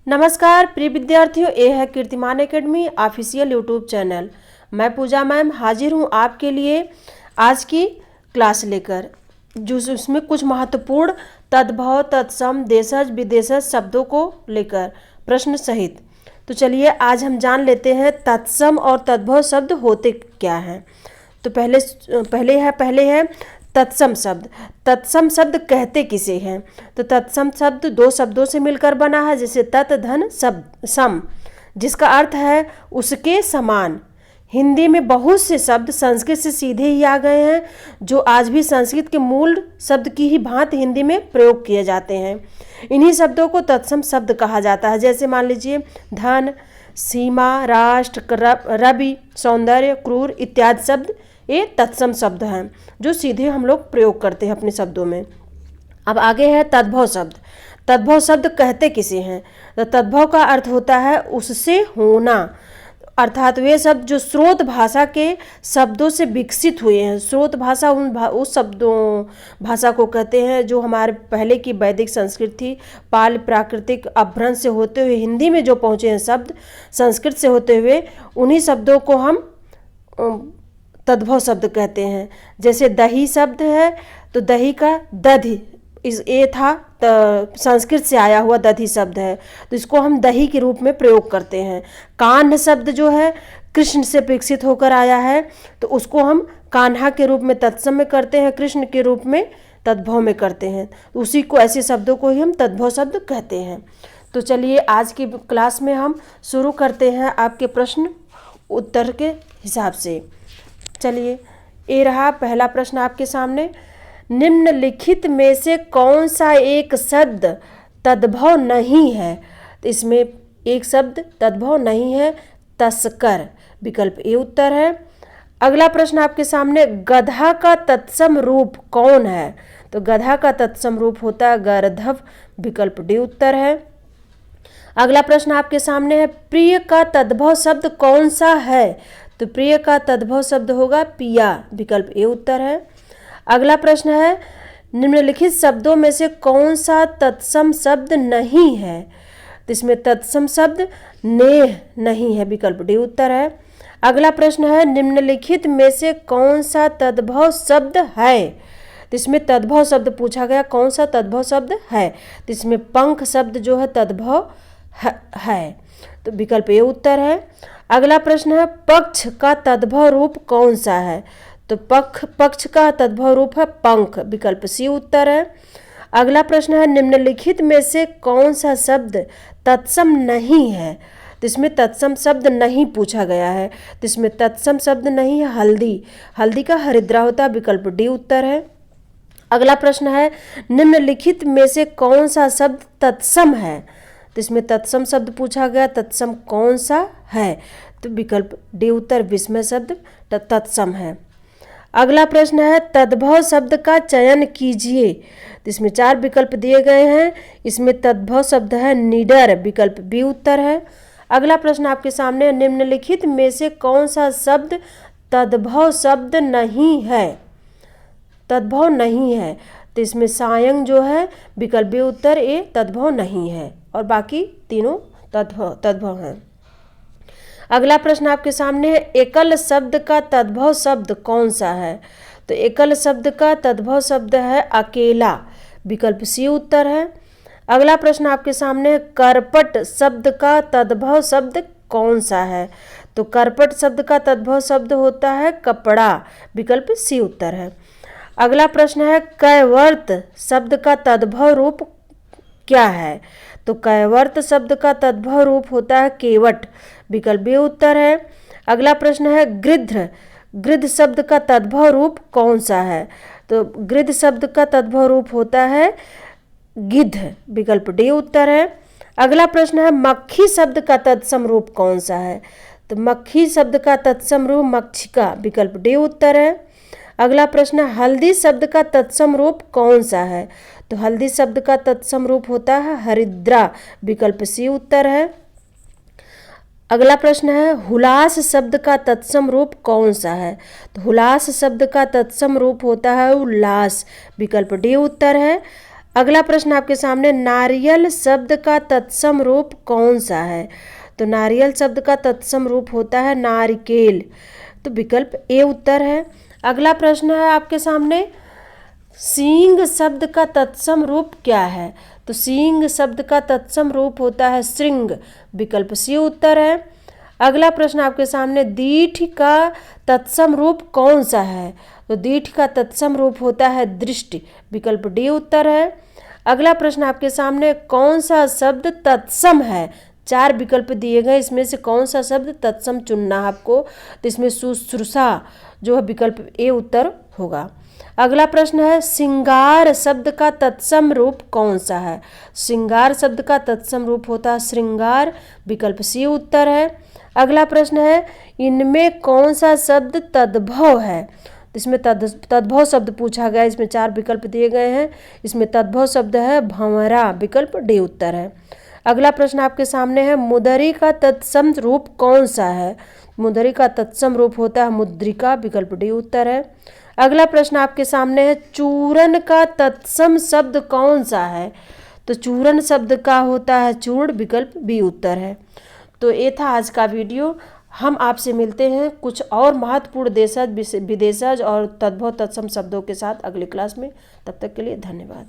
नमस्कार प्रिय विद्यार्थियों, ये है कीर्तिमान एकेडमी ऑफिशियल यूट्यूब चैनल। मैं पूजा मैम हाजिर हूँ आपके लिए आज की क्लास लेकर, जो उसमें कुछ महत्वपूर्ण तद्भव, तत्सम, देशज विदेशज शब्दों को लेकर प्रश्न सहित। तो चलिए आज हम जान लेते हैं तत्सम और तद्भव शब्द होते क्या हैं। तो पहले है तत्सम शब्द। तत्सम शब्द कहते किसे हैं? तो तत्सम शब्द दो शब्दों से मिलकर बना है, जैसे तत् धन शब्द सम, जिसका अर्थ है उसके समान। हिंदी में बहुत से शब्द संस्कृत से सीधे ही आ गए हैं, जो आज भी संस्कृत के मूल शब्द की ही भांति हिंदी में प्रयोग किए जाते हैं। इन्हीं शब्दों को तत्सम शब्द कहा जाता है। जैसे मान लीजिए धन, सीमा, राष्ट्र, रवि, सौंदर्य, क्रूर इत्यादि शब्द ये तत्सम शब्द हैं, जो सीधे हम लोग प्रयोग करते हैं अपने शब्दों में। अब आगे है तद्भव शब्द। तद्भव शब्द कहते किसे हैं? तो तद्भव का अर्थ होता है उससे होना, अर्थात वे शब्द जो स्रोत भाषा के शब्दों से विकसित हुए हैं। स्रोत भाषा उस शब्दों भाषा को कहते हैं जो हमारे पहले की वैदिक संस्कृत थी। पाल प्राकृतिक अपभ्रंश से होते हुए हिंदी में जो पहुँचे हैं शब्द संस्कृत से होते हुए, उन्हीं शब्दों को हम तद्भव शब्द कहते हैं। जैसे दही शब्द है, तो दही का दधि ये था संस्कृत से आया हुआ दधि शब्द है, तो इसको हम दही के रूप में प्रयोग करते हैं। कान्ह शब्द जो है कृष्ण से विकसित होकर आया है, तो उसको हम कान्हा के रूप में तत्सम में करते हैं, कृष्ण के रूप में तद्भव में करते हैं। उसी को, ऐसे शब्दों को ही हम तद्भव शब्द कहते हैं। तो चलिए आज की क्लास में हम शुरू करते हैं आपके प्रश्न उत्तर के हिसाब से। चलिए, ये रहा पहला प्रश्न आपके सामने। निम्नलिखित में से कौन सा एक शब्द तद्भव नहीं है? तो इसमें एक शब्द तद्भव नहीं है, तस्कर, विकल्प ए उत्तर है। अगला प्रश्न आपके सामने, गधा का तत्सम रूप कौन है? तो गधा का तत्सम रूप होता है गर्धव, विकल्प डी उत्तर है। अगला प्रश्न आपके सामने है, प्रिय का तद्भव शब्द कौन सा है? तो प्रिय का तद्भव शब्द होगा पिया, विकल्प ए उत्तर है। अगला प्रश्न है, निम्नलिखित शब्दों में से कौन सा तत्सम शब्द नहीं है? तो इसमें तत्सम शब्द नेह नहीं है, विकल्प डी उत्तर है। अगला प्रश्न है, निम्नलिखित में से कौन सा तद्भव शब्द है? तो इसमें तद्भव शब्द पूछा गया, कौन सा तद्भव शब्द है? तो इसमें पंख शब्द जो है तद्भव है, तो विकल्प ए उत्तर है। अगला प्रश्न है, पक्ष का तद्भव रूप कौन सा है? तो पक्ष का तद्भव रूप है पंख, विकल्प सी उत्तर है। अगला प्रश्न है, निम्नलिखित में से कौन सा शब्द तत्सम नहीं है? तो इसमें तत्सम शब्द नहीं पूछा गया है, तो इसमें तत्सम शब्द नहीं है हल्दी, हल्दी का हरिद्रा होता है, विकल्प डी उत्तर है। अगला प्रश्न है, निम्नलिखित में से कौन सा शब्द तत्सम है? तो इसमें तत्सम शब्द पूछा गया, तत्सम कौन सा है? तो विकल्प डी उत्तर, विस्मय शब्द तत्सम है। अगला प्रश्न है, तद्भव शब्द का चयन कीजिए। तो इसमें 4 विकल्प दिए गए हैं, इसमें तद्भव शब्द है निडर, विकल्प बी उत्तर है। अगला प्रश्न आपके सामने, निम्नलिखित में से कौन सा शब्द तद्भव शब्द नहीं है? तद्भव नहीं है, तो इसमें सायं जो है विकल्प बी उत्तर ए तद्भव नहीं है, और बाकी तीनों तद्भव हैं। अगला प्रश्न आपके सामने है, एकल शब्द का तद्भव शब्द कौन सा है? तो एकल शब्द का तद्भव शब्द है अकेला, विकल्प सी उत्तर है। अगला प्रश्न आपके सामने है, करपट शब्द का तद्भव शब्द कौन सा है? तो करपट शब्द का तद्भव शब्द होता है कपड़ा, विकल्प सी उत्तर है। अगला प्रश्न है, कैवर्त शब्द का तद्भव रूप क्या है? तो कैवर्त शब्द का तद्भव रूप होता है केवट, विकल्प बी उत्तर है। अगला प्रश्न है, गृध्र शब्द का तद्भव रूप कौन सा है? तो गृध्र शब्द का तद्भव रूप होता है गिद्ध, विकल्प डी उत्तर है। अगला प्रश्न है, मक्खी शब्द का तत्सम रूप कौन सा है? तो मक्खी शब्द का तत्सम रूप मक्षिका, विकल्प डी उत्तर है। अगला प्रश्न, हल्दी शब्द का तत्सम रूप कौन सा है? तो हल्दी शब्द का तत्सम रूप होता है हरिद्रा, विकल्प सी उत्तर है। अगला प्रश्न है, हुलास शब्द का तत्सम रूप कौन सा है? तो हुलास शब्द का तत्सम रूप होता है उल्लास, विकल्प डी उत्तर है। अगला प्रश्न आपके सामने, नारियल शब्द का तत्सम रूप कौन सा है? तो नारियल शब्द का तत्सम रूप होता है नारिकेल, तो विकल्प ए उत्तर है। अगला प्रश्न है आपके सामने, सींग शब्द का तत्सम रूप क्या है? तो सींग शब्द का तत्सम रूप होता है श्रृंग, विकल्प सी उत्तर है। अगला प्रश्न आपके सामने, दीर्घ का तत्सम रूप कौन सा है? तो दीर्घ का तत्सम रूप होता है दृष्टि, विकल्प डी उत्तर है। अगला प्रश्न आपके सामने, कौन सा शब्द तत्सम है? 4 विकल्प दिए गए, इसमें से कौन सा शब्द तत्सम चुनना है आपको, तो इसमें शुश्रूषा जो है विकल्प ए उत्तर होगा। अगला प्रश्न है, श्रृंगार शब्द का तत्सम रूप कौन सा है? श्रृंगार शब्द का तत्सम रूप होता है श्रृंगार, विकल्प सी उत्तर है। अगला प्रश्न है, इनमें कौन सा शब्द तद्भव है? इसमें तद्भव शब्द पूछा गया, इसमें 4 विकल्प दिए गए हैं, इसमें तद्भव शब्द है भंवरा, विकल्प डी उत्तर है। अगला प्रश्न आपके सामने है, मुदरी का तत्सम रूप कौन सा है? मुदरी का तत्सम रूप होता है मुद्रिका, विकल्प डी उत्तर है। अगला प्रश्न आपके सामने है, चूरन का तत्सम शब्द कौन सा है? तो चूरन शब्द का होता है चूर्ण, विकल्प बी उत्तर है। तो ये था आज का वीडियो। हम आपसे मिलते हैं कुछ और महत्वपूर्ण देशज, विदेशज और तद्भव तत्सम शब्दों के साथ अगली क्लास में। तब तक के लिए धन्यवाद।